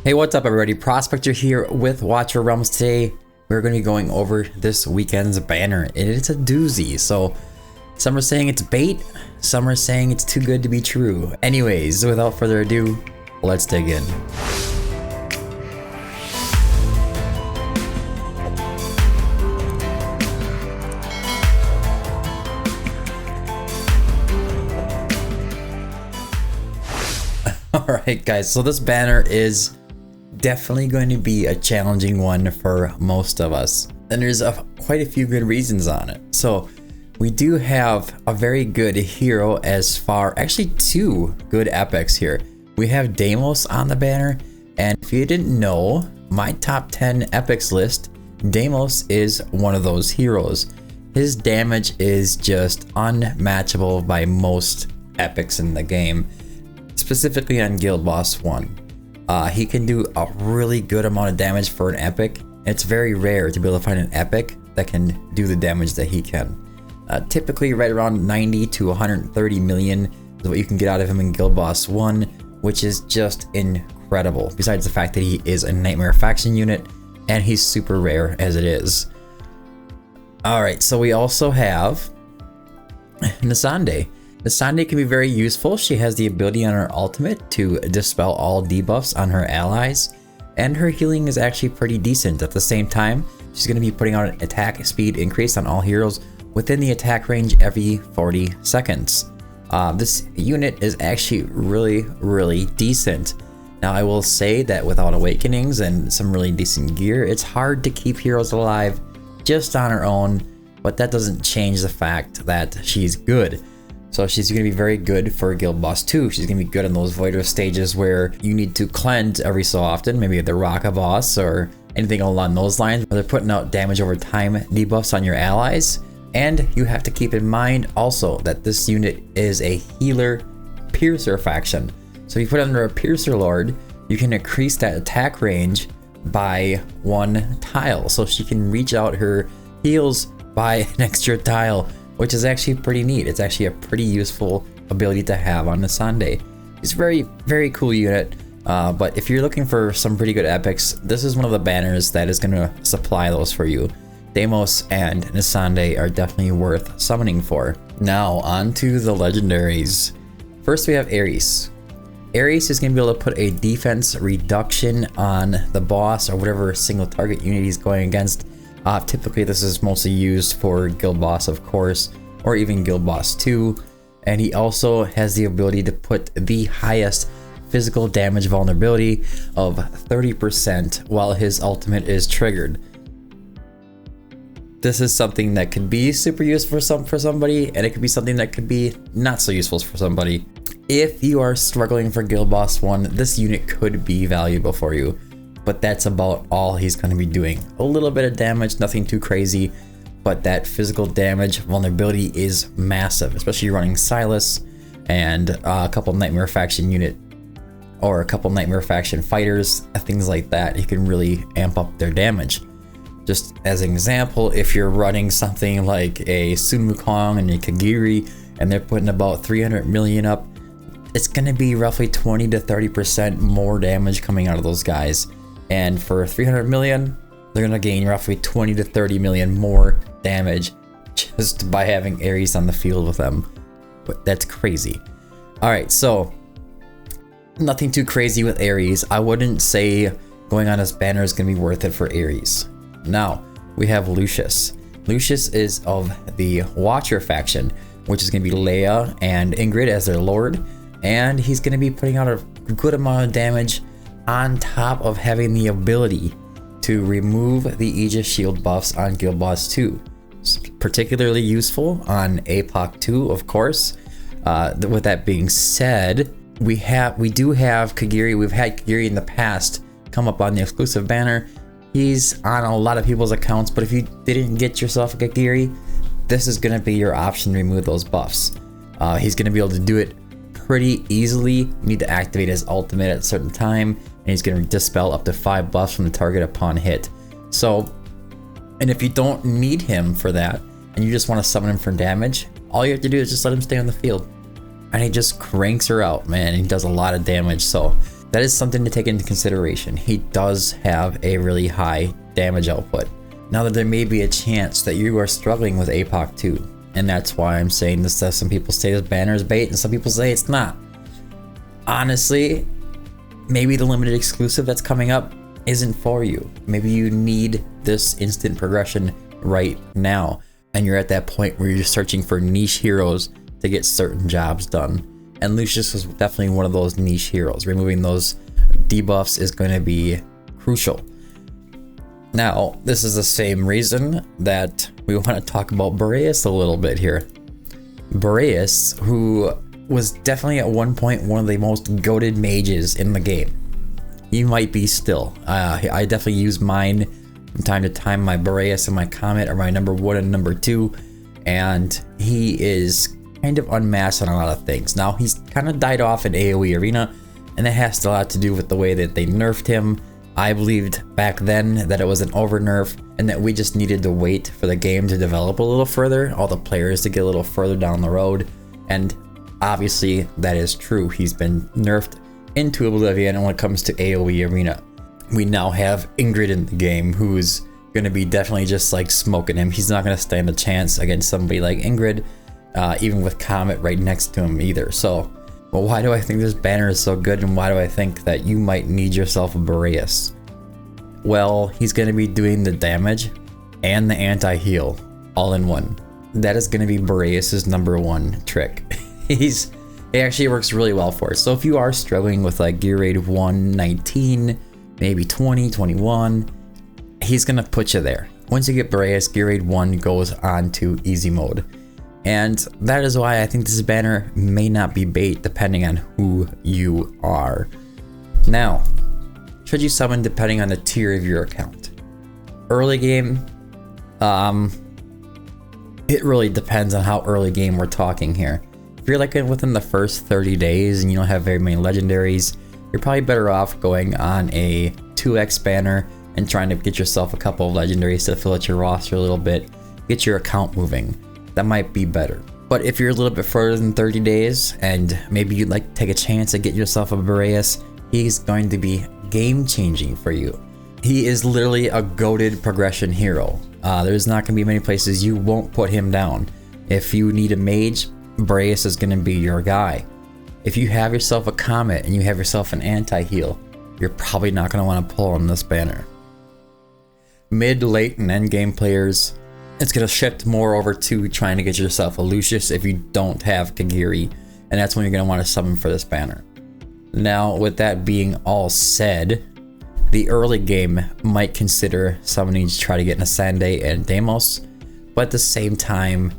Hey, what's up everybody? Prospector here with Watcher Realms. Today we're going to be going over this weekend's banner, and it's a doozy. So some are saying it's bait, some are saying it's too good to be true. Anyways, without further ado, let's dig in. Alright guys, so this banner is definitely going to be a challenging one for most of us, and there's quite a few good reasons on it. So we do have a very good hero, actually two good epics here. We have Deimos on the banner, and if you didn't know, my top 10 epics list, Deimos is one of those heroes. His damage is just unmatchable by most epics in the game, specifically on Guild Boss 1. He can do a really good amount of damage for an epic. It's very rare to be able to find an epic that can do the damage that he can. Typically right around 90 to 130 million is what you can get out of him in Guild Boss 1, which is just incredible, besides the fact that he is a Nightmare faction unit and he's super rare as it is. Alright, so we also have Nissandei. Nissandei can be very useful. She has the ability on her ultimate to dispel all debuffs on her allies, and her healing is actually pretty decent. At the same time, she's going to be putting out an attack speed increase on all heroes within the attack range every 40 seconds. This unit is actually really decent. Now I will say that without awakenings and some really decent gear, it's hard to keep heroes alive just on her own, but that doesn't change the fact that she's good. So she's going to be very good for Guild Boss 2. She's going to be good in those Voider stages where you need to cleanse every so often, maybe the Rocka boss or anything along those lines, where they're putting out damage over time debuffs on your allies. And you have to keep in mind also that this unit is a healer piercer faction. So if you put it under a piercer lord, you can increase that attack range by 1 tile. So she can reach out her heals by an extra tile, which is actually pretty neat. It's actually a pretty useful ability to have on Nissandei. It's a very cool unit, but if you're looking for some pretty good epics, this is one of the banners that is going to supply those for you. Deimos and Nissandei are definitely worth summoning for. Now on to the legendaries. First we have Ares. Ares is going to be able to put a defense reduction on the boss or whatever single target unit he's going against. Typically this is mostly used for Guild Boss, of course, or even Guild Boss 2, and he also has the ability to put the highest physical damage vulnerability of 30% while his ultimate is triggered. This is something that could be super useful for somebody, and it could be something that could be not so useful for somebody. If you are struggling for Guild Boss 1, this unit could be valuable for you. But that's about all he's going to be doing. A little bit of damage, nothing too crazy, but that physical damage vulnerability is massive, especially running Silas and a couple Nightmare faction unit or a couple Nightmare faction fighters, things like that. You can really amp up their damage. Just as an example, if you're running something like a Sun Wukong and a Kagiri and they're putting about 300 million up, it's going to be roughly 20 to 30% more damage coming out of those guys. And for 300 million, they're going to gain roughly 20 to 30 million more damage just by having Ares on the field with them. But that's crazy. Alright, so nothing too crazy with Ares. I wouldn't say going on his banner is going to be worth it for Ares. Now, we have Lucius. Lucius is of the Watcher faction, which is going to be Leia and Ingrid as their lord. And he's going to be putting out a good amount of damage on top of having the ability to remove the Aegis Shield buffs on Guild Boss 2. It's particularly useful on APOC 2, of course. With that being said, we do have Kagiri. We've had Kagiri in the past come up on the exclusive banner. He's on a lot of people's accounts, but if you didn't get yourself a Kagiri, this is going to be your option to remove those buffs. He's going to be able to do it pretty easily. You need to activate his ultimate at a certain time, and he's going to dispel up to 5 buffs from the target upon hit. So, and if you don't need him for that, and you just want to summon him for damage, all you have to do is just let him stay on the field. And he just cranks her out, man. He does a lot of damage, so that is something to take into consideration. He does have a really high damage output. Now that there may be a chance that you are struggling with APOC 2, and that's why I'm saying this. Some people say this banner is bait and some people say it's not. Honestly, maybe the limited exclusive that's coming up isn't for you. Maybe you need this instant progression right now, and you're at that point where you're searching for niche heroes to get certain jobs done. And Lucius was definitely one of those niche heroes. Removing those debuffs is going to be crucial. Now, this is the same reason that we want to talk about Boreas a little bit here. Boreas, who was definitely at one point one of the most goated mages in the game. He might be still. I definitely use mine from time to time. My Boreas and my Comet are my number 1 and number 2, and he is kind of unmasked on a lot of things. Now, he's kind of died off in AoE Arena, and that has a lot to do with the way that they nerfed him. I believed back then that it was an over nerf and that we just needed to wait for the game to develop a little further, all the players to get a little further down the road, and obviously that is true. He's been nerfed into oblivion when it comes to AoE Arena. We now have Ingrid in the game, who's going to be definitely just like smoking him. He's not going to stand a chance against somebody like Ingrid, even with Comet right next to him either. So, well, why do I think this banner is so good, and why do I think that you might need yourself a Boreas? Well, he's going to be doing the damage and the anti-heal all in one. That is going to be Boreas' number 1 trick. It actually works really well for us. So if you are struggling with like gear rate of 119, maybe 20, 21, he's going to put you there. Once you get Boreas, gear rate 1 goes on to easy mode. And that is why I think this banner may not be bait depending on who you are. Now, should you summon depending on the tier of your account? Early game, it really depends on how early game we're talking here. If you're like within the first 30 days and you don't have very many legendaries, you're probably better off going on a 2x banner and trying to get yourself a couple of legendaries to fill out your roster a little bit, get your account moving. That might be better. But if you're a little bit further than 30 days and maybe you'd like to take a chance and get yourself a Boreas, he's going to be game changing for you. He is literally a goated progression hero. There's not going to be many places you won't put him down. If you need a mage, Boreas is going to be your guy. If you have yourself a Comet and you have yourself an anti-heal, you're probably not going to want to pull on this banner. Mid, late, and end game players, it's going to shift more over to trying to get yourself a Lucius if you don't have Kagiri, and that's when you're going to want to summon for this banner. Now, with that being all said, the early game might consider summoning to try to get Nissandei and Deimos, but at the same time,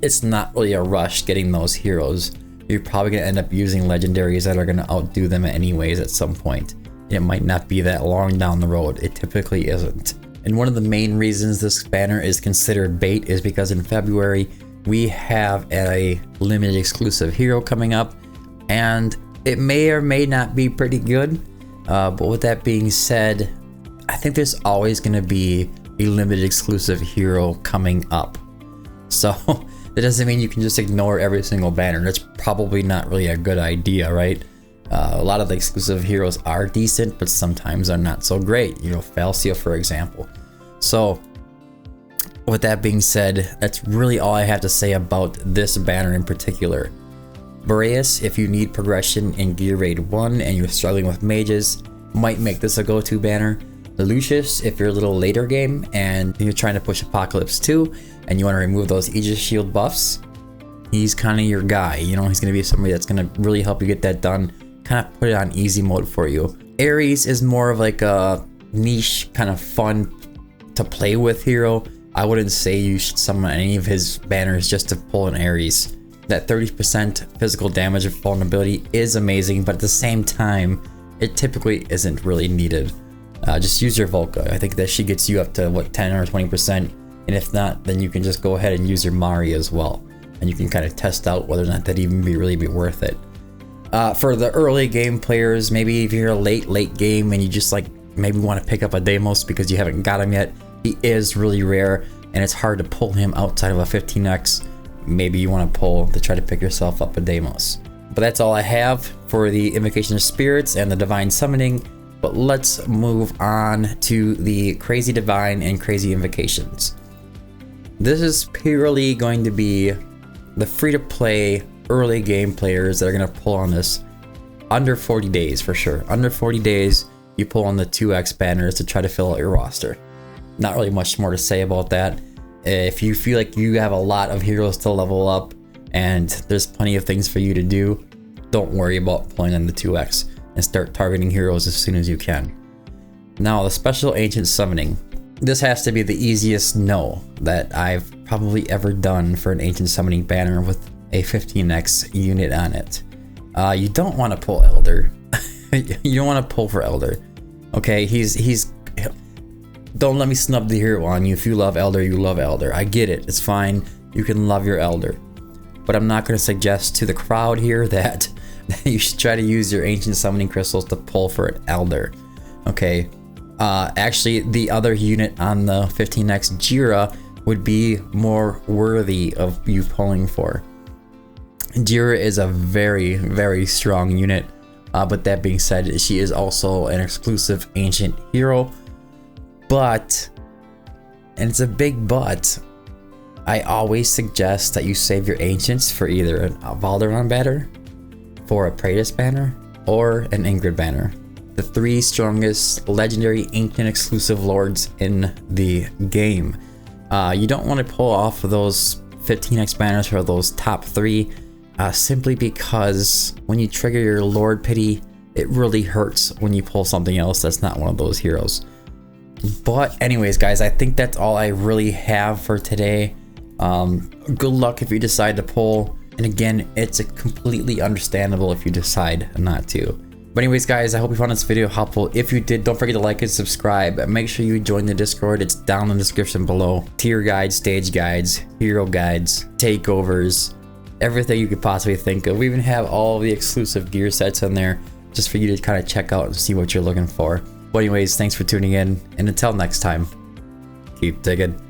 it's not really a rush getting those heroes. You're probably going to end up using legendaries that are going to outdo them anyways at some point. It might not be that long down the road. It typically isn't. And one of the main reasons this banner is considered bait is because in February, we have a limited exclusive hero coming up, and it may or may not be pretty good. But with that being said, I think there's always going to be a limited exclusive hero coming up. So that doesn't mean you can just ignore every single banner. That's probably not really a good idea, right? A lot of the exclusive heroes are decent, but sometimes are not so great. You know, Falcia, for example. So, with that being said, that's really all I have to say about this banner in particular. Boreas, if you need progression in gear rate 1 and you're struggling with mages, might make this a go-to banner. Lucius, if you're a little later game and you're trying to push Apocalypse 2 and you want to remove those Aegis Shield buffs, he's kind of your guy. You know, he's going to be somebody that's going to really help you get that done, kind of put it on easy mode for you. Ares is more of like a niche, kind of fun to play with hero. I wouldn't say you should summon any of his banners just to pull an Ares. That 30% physical damage of vulnerability is amazing, but at the same time, it typically isn't really needed. Just use your Volca. I think that she gets you up to what, 10 or 20%, and if not, then you can just go ahead and use your Mari as well, and you can kind of test out whether or not that even really be worth it. For the early game players, maybe if you're a late game and you just like maybe want to pick up a Deimos because you haven't got him yet, he is really rare and it's hard to pull him outside of a 15x. Maybe you want to pull to try to pick yourself up a Deimos. But that's all I have for the Invocation of Spirits and the Divine Summoning, but let's move on to the Crazy Divine and Crazy Invocations. This is purely going to be the free-to-play early game players that are going to pull on this under 40 days for sure. Under 40 days, you pull on the 2x banners to try to fill out your roster. Not really much more to say about that. If you feel like you have a lot of heroes to level up and there's plenty of things for you to do, don't worry about pulling on the 2x and start targeting heroes as soon as you can. Now, the special ancient summoning. This has to be the easiest no that I've probably ever done for an ancient summoning banner with a 15x unit on it. You don't want to pull Elddr. You don't want to pull for Elddr. Okay, he's don't let me snub the hero on you. If you love Elddr, you love Elddr. I get it. It's fine. You can love your Elddr. But I'm not going to suggest to the crowd here that you should try to use your ancient summoning crystals to pull for an Elddr. Okay. Actually, the other unit on the 15x Jeera would be more worthy of you pulling for. Jeera is a very, very strong unit. But that being said, she is also an exclusive ancient hero. But, and it's a big but, I always suggest that you save your ancients for either an Elddr banner, for a Boreas banner, or an Ingrid banner. The 3 strongest legendary ancient exclusive lords in the game. You don't want to pull off of those 15x banners for those top 3, simply because when you trigger your Lord Pity, it really hurts when you pull something else that's not one of those heroes. But anyways, guys, I think that's all I really have for today. Good luck if you decide to pull. And again, it's completely understandable if you decide not to. But anyways, guys, I hope you found this video helpful. If you did, don't forget to like and subscribe. Make sure you join the Discord. It's down in the description below. Tier guides, stage guides, hero guides, takeovers, everything you could possibly think of. We even have all the exclusive gear sets in there just for you to kind of check out and see what you're looking for. But anyways, thanks for tuning in, and until next time, keep digging.